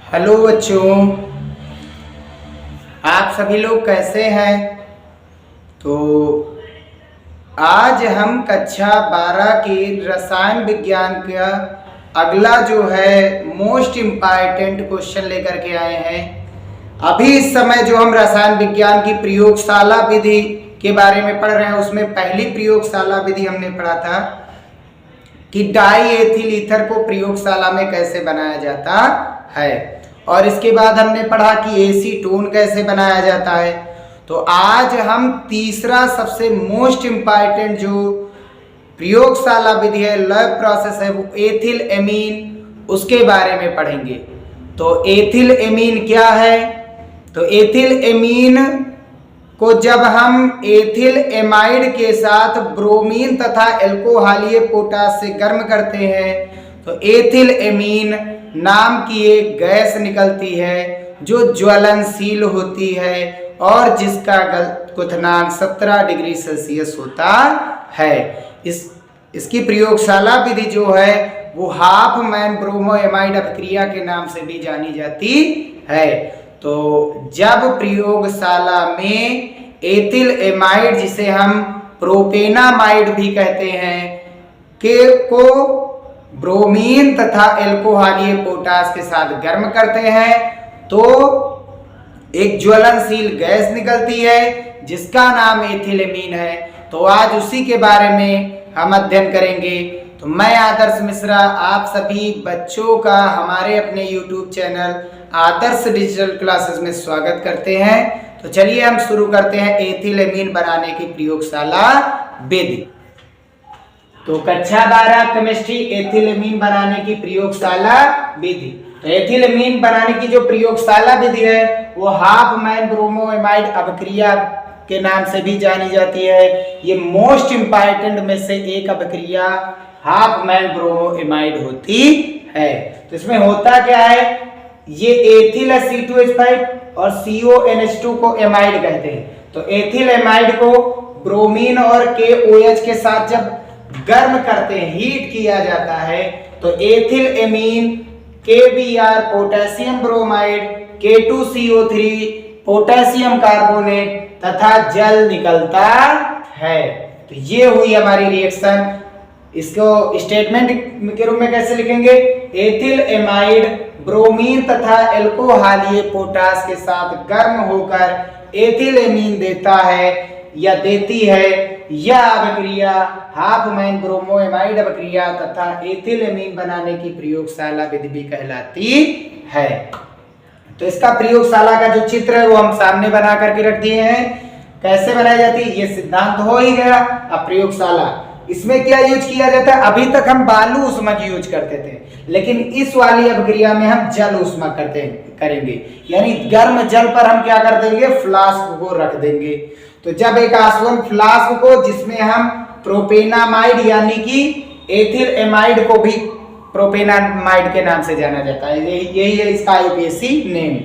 Hello बच्चों, आप सभी लोग कैसे हैं। तो आज हम कक्षा 12 के रसायन विज्ञान का अगला जो है मोस्ट इम्पॉर्टेंट क्वेश्चन लेकर के आए हैं। अभी इस समय जो हम रसायन विज्ञान की प्रयोगशाला विधि के बारे में पढ़ रहे हैं, उसमें पहली प्रयोगशाला विधि हमने पढ़ा था कि डाई एथिल ईथर को प्रयोगशाला में कैसे बनाया जाता है, और इसके बाद हमने पढ़ा कि एसीटोन कैसे बनाया जाता है। तो आज हम तीसरा सबसे मोस्ट इम्पॉर्टेंट जो प्रयोगशाला विधि है, लैब प्रोसेस है, वो एथिल एमीन, उसके बारे में पढ़ेंगे। तो एथिल एमीन क्या है? तो एथिल एमीन को जब हम एथिल एमाइड के साथ ब्रोमीन तथा एल्कोहलीय पोटाश से गर्म करते हैं तो एथिल एमीन नाम की एक गैस निकलती है जो ज्वलनशील होती है और जिसका क्वथनांक 17 डिग्री सेल्सियस होता है। इसकी प्रयोगशाला विधि जो है वो हाफ मैन ब्रोमोएमाइड अभिक्रिया के नाम से भी जानी जाती है। तो जब प्रयोगशाला में एथिल एमाइड, जिसे हम प्रोपेनामाइड भी कहते हैं, को ब्रोमीन तथा एल्कोहलीय पोटाश के साथ गर्म करते हैं तो एक ज्वलनशील गैस निकलती है जिसका नाम एथिल एमीन है। तो आज उसी के बारे में हम अध्ययन करेंगे। तो मैं आदर्श मिश्रा आप सभी बच्चों का हमारे अपने YouTube चैनल आदर्श डिजिटल क्लासेस में स्वागत करते हैं। तो चलिए हम शुरू करते हैं एथिल एमीन बनाने की प्रयोगशाला विधि। तो कक्षा 12 केमिस्ट्री एथिल एमीन बनाने की प्रयोगशाला विधि। तो एथिल एमीन बनाने की जो प्रयोगशाला विधि है वो हाफ मैन ब्रोमोएमाइड अभिक्रिया के नाम से भी जानी जाती है। ये मोस्ट इंपॉर्टेंट में से एक अभिक्रिया हाफ मैन ब्रोमोएमाइड होती है। तो इसमें होता क्या है, ये एथिल C2H5 और CONH2 को एमाइड कहते हैं। तो एथिल एमाइड को ब्रोमीन और KOH के साथ जब गर्म करते हैं, हीट किया जाता है, तो ethyl amine KBr potassium bromide, K2CO3 potassium carbonate तथा जल निकलता है। तो ये हुई हमारी रिएक्शन। इसको स्टेटमेंट के रूप में कैसे लिखेंगे? एथिल एमाइड ब्रोमीन तथा एल्कोहलीय पोटाश के साथ गर्म होकर एथिल एमीन देता है या देती है। यह अभिक्रिया हाफ मैन ब्रोमोएमाइड अभिक्रिया तथा एथिल एमीन बनाने की प्रयोगशाला विधि भी कहलाती है। तो इसका प्रयोगशाला का जो चित्र है वो हम सामने बना करके रख दिए हैं। कैसे बनाई जाती है ये सिद्धांत हो ही गया। अब प्रयोगशाला, इसमें क्या यूज किया जाता है? अभी तक हम बालू ऊष्मक यूज करते थे, लेकिन इस वाली अभिक्रिया में हम जल ऊष्मक करेंगे। यानी गर्म जल पर हम क्या कर देंगे? फ्लास्क को रख देंगे। तो जब एक आसवन फ्लास्क को, जिसमें हम प्रोपेनामाइड यानी कि एथिल एमाइड को भी प्रोपेनामाइड के नाम से जाना जाता है, यही है इसका IUPAC नेम।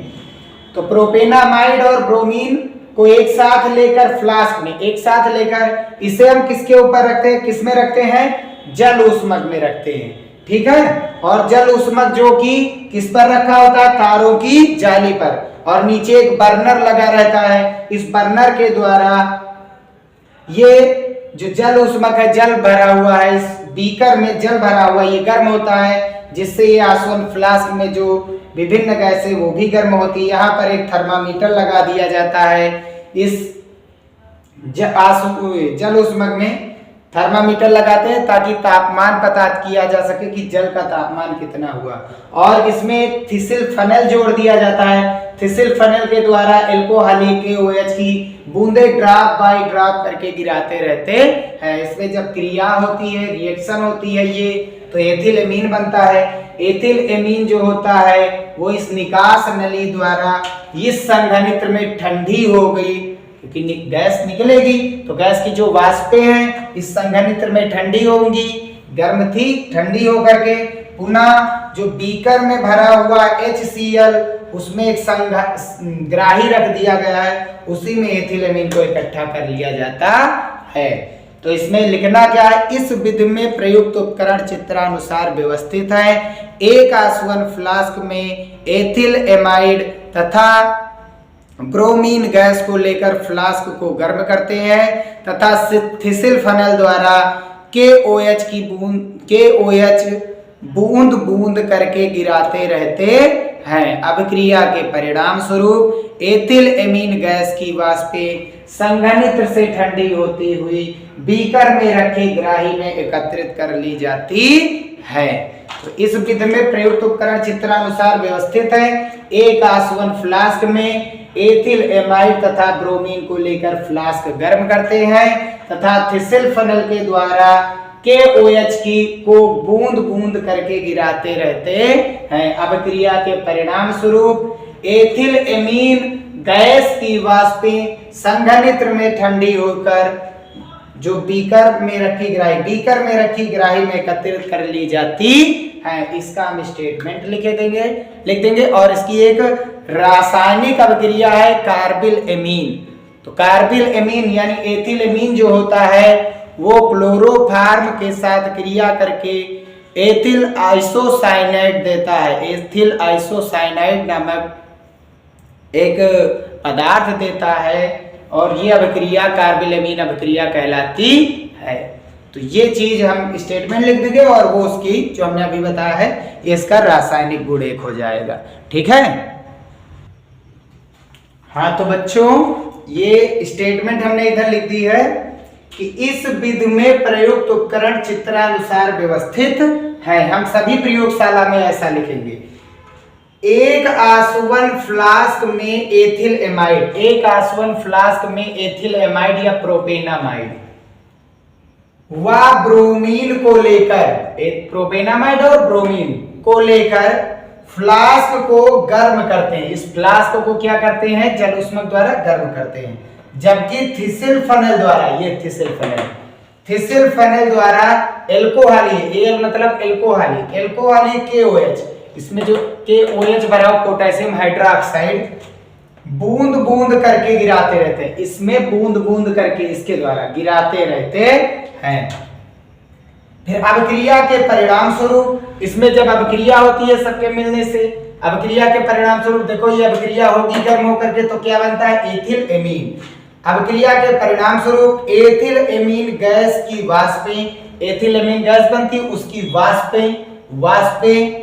तो प्रोपेनामाइड और ब्रोमीन को एक साथ लेकर फ्लास्क में एक साथ लेकर इसे हम किसके ऊपर रखते हैं? किस में रखते हैं? जल ऊष्मक में रखते हैं। ठीक है। और जल ऊष्मक जो कि किस पर रखा होता है? तारों की जाली पर, और नीचे एक बर्नर लगा रहता है। इस बर्नर के द्वारा ये जो जल ऊष्मक है, जल भरा हुआ है, इस बीकर में जल भरा हुआ, ये गर्म होता है, जिससे ये आसवन फ्लास्क में जो विभिन्न गैसें वो भी गर्म होती है। यहाँ पर एक थर्मामीटर लगा दिया जाता है। इस जल ऊष्मक में थर्मामीटर लगाते हैं ताकि तापमान पता किया जा सके कि जल का तापमान कितना हुआ। और इसमें एक थिसिल फनेल जोड़ दिया जाता है। थिसिल फनेल के द्वारा एल्कोहलीय KOH की बूंदे ड्रॉप बाय ड्रॉप करके गिराते रहते हैं। इसमें जब क्रिया होती है, रिएक्शन होती है, ये तो एथिल एमीन बनता है। एथिल एमीन जो होता है वो इस निकास नली द्वारा इस संघनित्र में ठंडी हो गई, क्योंकि गैस निकलेगी तो गैस की जो वाष्पें हैं इस संघनित्र में ठंडी होंगी। गर्म थी, ठंडी होकर के पुनः जो बीकर में भरा हुआ HCl, उसमें एक ग्राही रख दिया गया है, उसी में एथिल एमीन को इकट्ठा कर लिया जाता है। तो इसमें लिखना क्या है, इस विधि में प्रयुक्त उपकरण चित्रानुसार व्यवस्थित है। एक आसवन फ्लास्क में एथिल एमाइड तथा ब्रोमीन गैस को लेकर फ्लास्क को गर्म करते हैं तथा थिसिल फनल द्वारा KOH बूंद बूंद करके गिराते रहते हैं। अभिक्रिया के परिणाम स्वरूप एथिल एमीन गैस की वाष्पें संघनित्र से ठंडी होती हुई बीकर में रखे ग्राही में एकत्रित कर ली जाती है। तो इस विधि में प्रयुक्त उपकरण चित्रानुसार व्यवस्थित है। एक आसवन फ्लास्क में एथिल एमाइड तथा ब्रोमीन को लेकर फ्लास्क गर्म करते हैं तथा थिसिल फनल के द्वारा KOH को बूंद बूंद करके गिराते रहते हैं। अभिक्रिया के परिणाम स्वरूप एथिल एमीन गैस की वाष्पें संघनित्र में ठंडी होकर जो बीकर में रखी ग्राही में एकत्रित कर ली जाती है। इसका हम स्टेटमेंट लिख देंगे और इसकी एक रासायनिक अभिक्रिया है कार्बिल एमीन। तो कार्बिल एमीन यानी एथिल एमीन जो होता है वो क्लोरोफार्म के साथ क्रिया करके एथिल आइसोसाइनाइड देता है। एथिल आइसोसाइनाइड नामक एक पदार्थ देता है और ये अभिक्रिया कार्बिल एमीन अभिक्रिया कहलाती है। तो ये चीज हम स्टेटमेंट लिख देंगे और वो उसकी जो हमने अभी बताया है इसका रासायनिक गुण एक हो जाएगा। ठीक है। हाँ तो बच्चों ये स्टेटमेंट हमने इधर लिख दी है कि इस विधि में प्रयुक्त उपकरण चित्रानुसार व्यवस्थित है। हम सभी प्रयोगशाला में ऐसा लिखेंगे। एक आसवन फ्लास्क में एथिल एमाइड या प्रोपेनामाइड व ब्रोमीन को लेकर, प्रोपेनामाइड और ब्रोमीन को लेकर फ्लास्क को गर्म करते हैं। इस फ्लास्क को क्या करते हैं, जल ऊष्मक द्वारा गर्म करते हैं। जबकि थिसिल फनल द्वारा, ये थिसिल फनल द्वारा एल्कोहली, एल मतलब एल्कोहली KOH, इसमें जो KOH भरा हो पोटेशियम हाइड्रोक्साइड बूंद बूंद करके गिराते रहते हैं। इसमें बूंद बूंद करके इसके द्वारा गिराते रहते हैं। फिर अभिक्रिया के परिणाम स्वरूप, इसमें जब अभिक्रिया होती है सबके मिलने से, अभिक्रिया के परिणाम स्वरूप देखो ये अभिक्रिया होगी गर्म होकर के, तो क्या बनता है एथिल एमीन। अभिक्रिया के परिणाम स्वरूप एथिल एमीन गैस की वाष्पें, एथिल एमीन गैस बनती है उसकी वाष्पें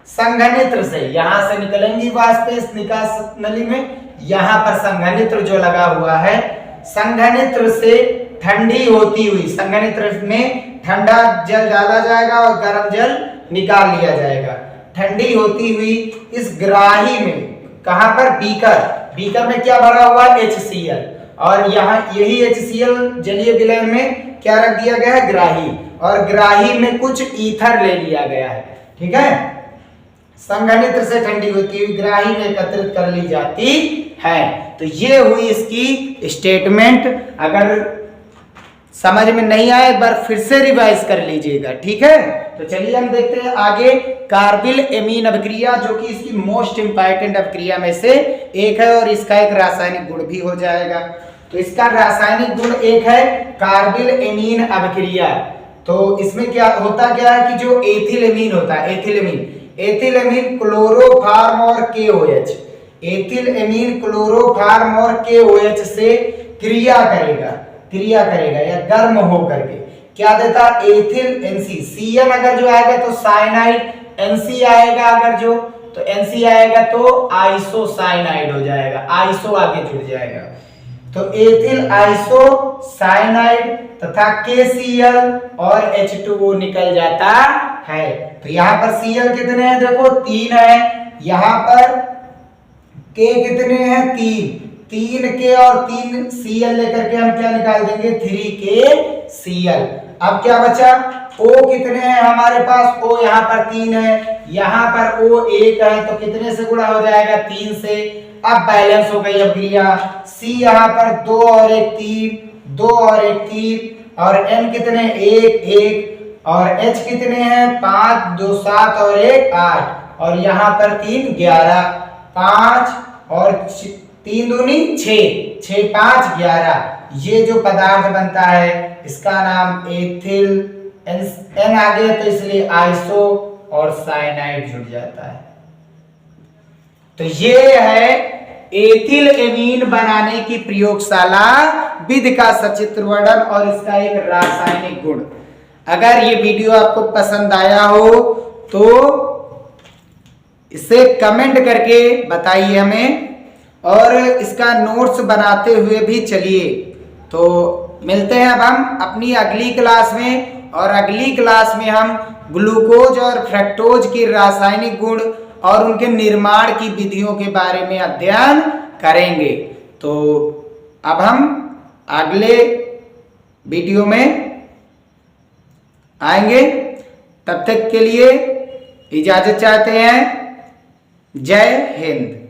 संघनित्र से, यहां से निकलेंगी वाष्पें इस निकास नली में, यहां पर संघनित्र जो लगा हुआ है, संघनित्र से ठंडी होती हुई, संघनित्र में ठंडा जल डाला जाएगा और गर्म जल निकाल लिया जाएगा। ठंडी होती हुई इस ग्राही में, कहां पर, बीकर में क्या भरा हुआ है HCl, और यहाँ यही HCl जलीय विलयन में क्या रख दिया गया है, ग्राही, और ग्राही में कुछ ईथर ले लिया गया है। ठीक है। संघनित्र से ठंडी होती हुई ग्राही में एकत्रित कर ली जाती है। तो ये हुई इसकी स्टेटमेंट। अगर समझ में नहीं आए एक बार फिर से रिवाइज कर लीजिएगा। ठीक है। तो चलिए हम देखते हैं आगे कार्बिल एमीन अभिक्रिया, जो कि इसकी मोस्ट इंपॉर्टेंट अभिक्रिया में से एक है और इसका एक रासायनिक गुण भी हो जाएगा। तो इसका रासायनिक गुण एक है कार्बिल एमीन अभिक्रिया। तो इसमें क्या होता है कि जो एथिल एमीन होता है, एथिल एमीन क्लोरोफार्म और KOH, एथिल एमीन क्लोरोफार्म और KOH से क्रिया करेगा या गर्म हो करके क्या देता, एथिल NC, Cl अगर जो आएगा तो साइनाइड, NC आएगा अगर जो तो NC आएगा तो आइसोसाइनाइड हो जाएगा, आइसो आगे जुड़ जाएगा। तो एथिल आइसोसाइनाइड तथा KCl और H2O निकल जाता है। तो यहाँ पर Cl कितने हैं, देखो 3 है, यहाँ पर K कितने हैं, 3 K और 3 Cl लेकर के हम क्या निकाल देंगे, 3KCl। अब क्या बचा, O कितने हैं हमारे पास, O यहाँ पर 3 है, यहाँ पर O 1 है, तो कितने से गुणा हो जाएगा, 3 से। अब बैलेंस हो गई अभिक्रिया। C यहाँ पर 2 और 1 3, 2 और 1 3, और N कितने 1 और H कितने हैं 5, 2 7 और 1 8, और यहाँ पर 3 11, 5 और 3 दूनी 6, 6 5 11, ये जो पदार्थ बनता है इसका नाम एथिल, एन आ गया तो इसलिए आइसो और साइनाइड जुड़ जाता है। तो ये है एथिल एमीन बनाने की प्रयोगशाला विधि का सचित्र वर्णन और इसका एक रासायनिक गुण। अगर ये वीडियो आपको पसंद आया हो तो इसे कमेंट करके बताइए हमें, और इसका नोट्स बनाते हुए भी चलिए। तो मिलते हैं अब हम अपनी अगली क्लास में, और अगली क्लास में हम ग्लूकोज और फ्रक्टोज के रासायनिक गुण और उनके निर्माण की विधियों के बारे में अध्ययन करेंगे। तो अब हम अगले वीडियो में आएंगे, तब तक के लिए इजाजत चाहते हैं। जय हिंद।